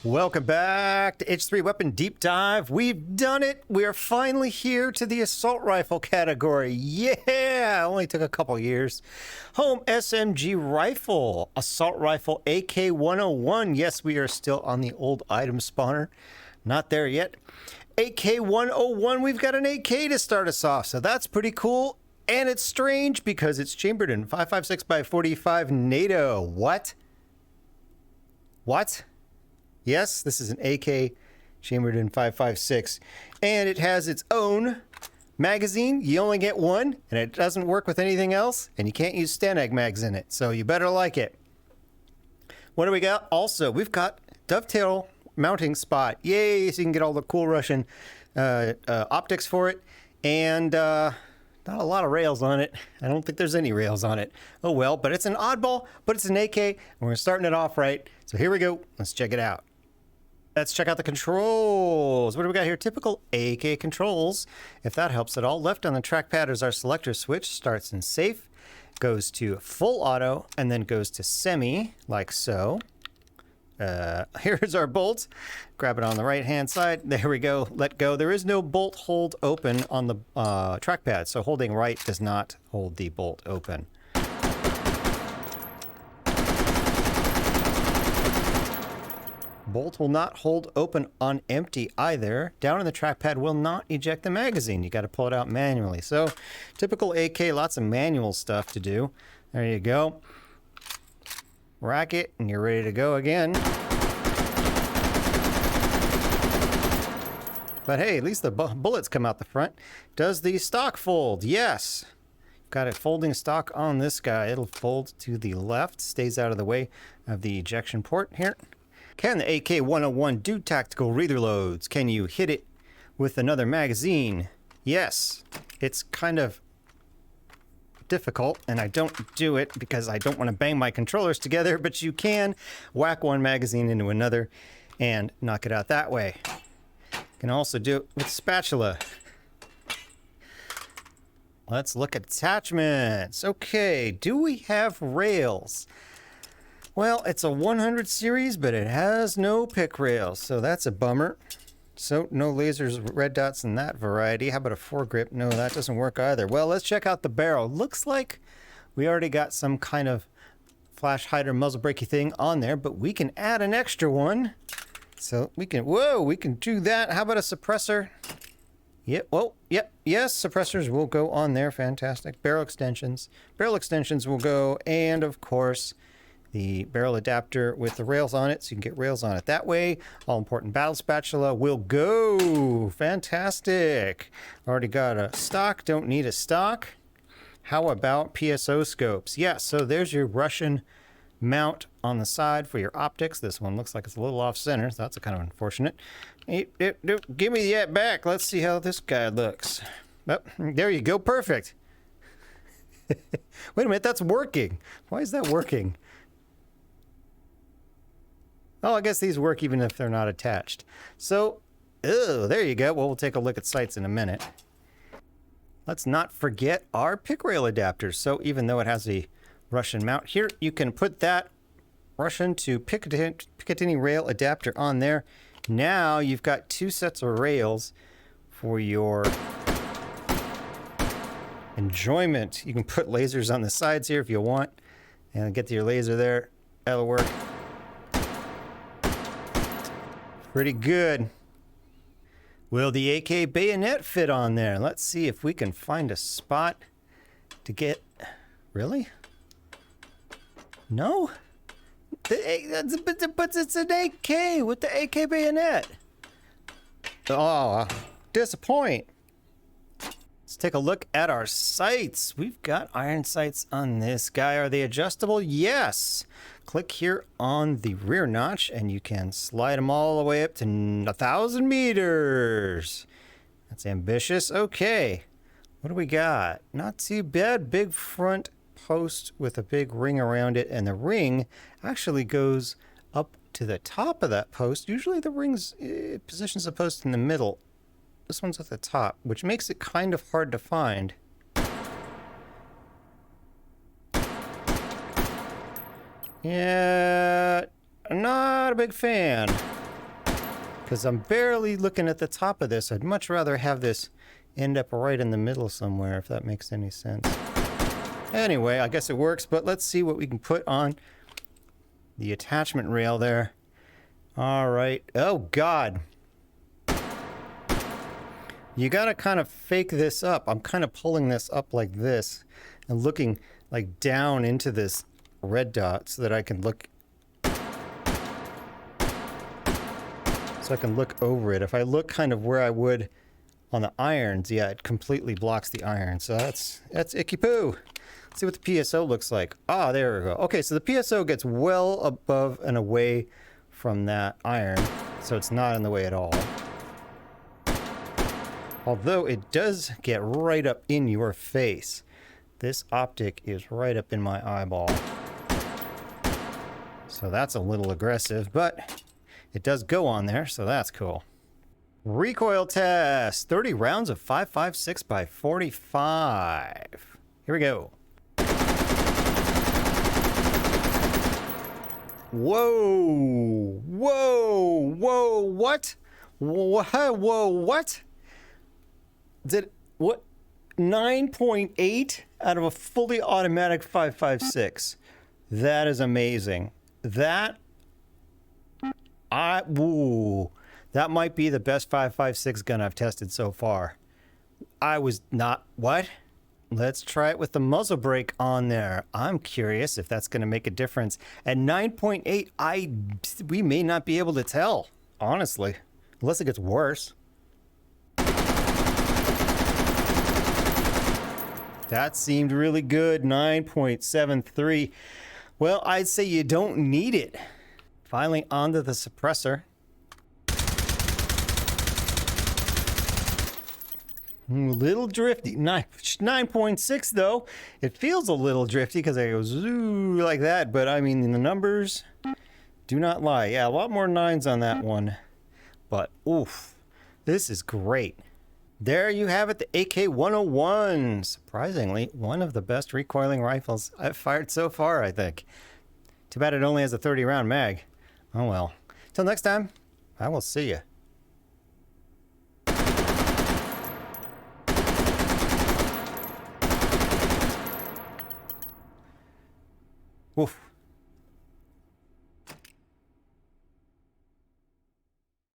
Welcome back to H3 Weapon Deep Dive. We've done it. We are finally here to the assault rifle category. Yeah, only took a couple years. Home SMG rifle, assault rifle AK-101. Yes, we are still on the old item spawner. Not there yet. AK-101, we've got an AK to start us off, so that's pretty cool. And it's strange because it's chambered in 5.56x45 NATO. What? What? Yes, this is an AK chambered in 5.56, and it has its own magazine. You only get one, and it doesn't work with anything else, and you can't use Stanag mags in it, so you better like it. What do we got? Also, we've got dovetail mounting spot. Yay, so you can get all the cool Russian optics for it, and not a lot of rails on it. I don't think there's any rails on it. Oh well, but it's an oddball, but it's an AK, and we're starting it off right. So here we go. Let's check it out. Let's check out the controls. What do we got here? Typical AK controls, if that helps at all. Left on the trackpad is our selector switch. Starts in safe, goes to full auto, and then goes to semi, like so. Here's our bolt. Grab it on the right-hand side. There we go. Let go. There is no bolt hold open on the trackpad, so holding right does not hold the bolt open. Bolt will not hold open on empty either. Down on the trackpad will not eject the magazine. You got to pull it out manually. So typical AK, lots of manual stuff to do. There you go. Rack it and you're ready to go again. But hey, at least the bullets come out the front. Does the stock fold? Yes. Got it folding stock on this guy. It'll fold to the left, stays out of the way of the ejection port here. Can the AK-101 do tactical reloads? Can you hit it with another magazine? Yes. It's kind of difficult, and I don't do it because I don't want to bang my controllers together, but you can whack one magazine into another and knock it out that way. You can also do it with spatula. Let's look at attachments. Okay, do we have rails? Well, it's a 100 series, but it has no pick rails, so that's a bummer. So no lasers, red dots in that variety. How about a foregrip? No, that doesn't work either. Well, let's check out the barrel. Looks like we already got some kind of flash hider muzzle brake thing on there, but we can add an extra one. So we can, whoa, we can do that. How about a suppressor? Yep, well, yep, yes, suppressors will go on there. Fantastic. Barrel extensions. Barrel extensions will go, and of course, the barrel adapter with the rails on it, so you can get rails on it that way. All important battle spatula will go. Fantastic. Already got a stock, don't need a stock. How about PSO scopes? Yeah, so there's your Russian mount on the side for your optics. This one looks like it's a little off center, so that's kind of unfortunate. Give me that back. Let's see how this guy looks. Oh, there you go, perfect. Wait a minute, that's working. Why is that working? Oh, I guess these work even if they're not attached. So, oh, there you go. Well, we'll take a look at sights in a minute. Let's not forget our pick rail adapters. So even though it has a Russian mount here, you can put that Russian to Picatinny rail adapter on there. Now you've got two sets of rails for your enjoyment. You can put lasers on the sides here if you want, and get to your laser there. That'll work. Pretty good. Will the AK bayonet fit on there? Let's see if we can find a spot to get... Really? No? But it's an AK with the AK bayonet. Oh, disappoint. Let's take a look at our sights. We've got iron sights on this guy. Are they adjustable? Yes. Click here on the rear notch and you can slide them all the way up to 1,000 meters. That's ambitious. Okay. What do we got? Not too bad. Big front post with a big ring around it, and the ring actually goes up to the top of that post. Usually the ring's positions the post in the middle. This one's at the top, which makes it kind of hard to find. Yeah, not a big fan. Because I'm barely looking at the top of this. I'd much rather have this end up right in the middle somewhere, if that makes any sense. Anyway, I guess it works, but let's see what we can put on the attachment rail there. All right. Oh, God. You got to kind of fake this up. I'm kind of pulling this up like this and looking like down into this red dot so that I can look. So I can look over it. If I look kind of where I would on the irons, yeah, it completely blocks the iron. So that's icky poo. Let's see what the PSO looks like. Ah, there we go. Okay, so the PSO gets well above and away from that iron, so it's not in the way at all. Although it does get right up in your face. This optic is right up in my eyeball. So that's a little aggressive, but it does go on there, so that's cool. Recoil test. 30 rounds of 5.56 by 45. Here we go. Whoa! Whoa! Whoa! What? Whoa! What? What? 9.8 out of a fully automatic 5.56. That is amazing. That might be the best 5.56 gun I've tested so far. I was not... What? Let's try it with the muzzle brake on there. I'm curious if that's going to make a difference. At 9.8, we may not be able to tell, honestly, unless it gets worse. That seemed really good. 9.73. Well, I'd say you don't need it. Finally, onto the suppressor. A little drifty. 9.6 though. It feels a little drifty because I go zoo like that, but I mean the numbers do not lie. Yeah, a lot more nines on that one. But oof, this is great. There you have it, the AK-101. Surprisingly, one of the best recoiling rifles I've fired so far, I think. Too bad it only has a 30 round mag. Oh well. Till next time, I will see you. Woof.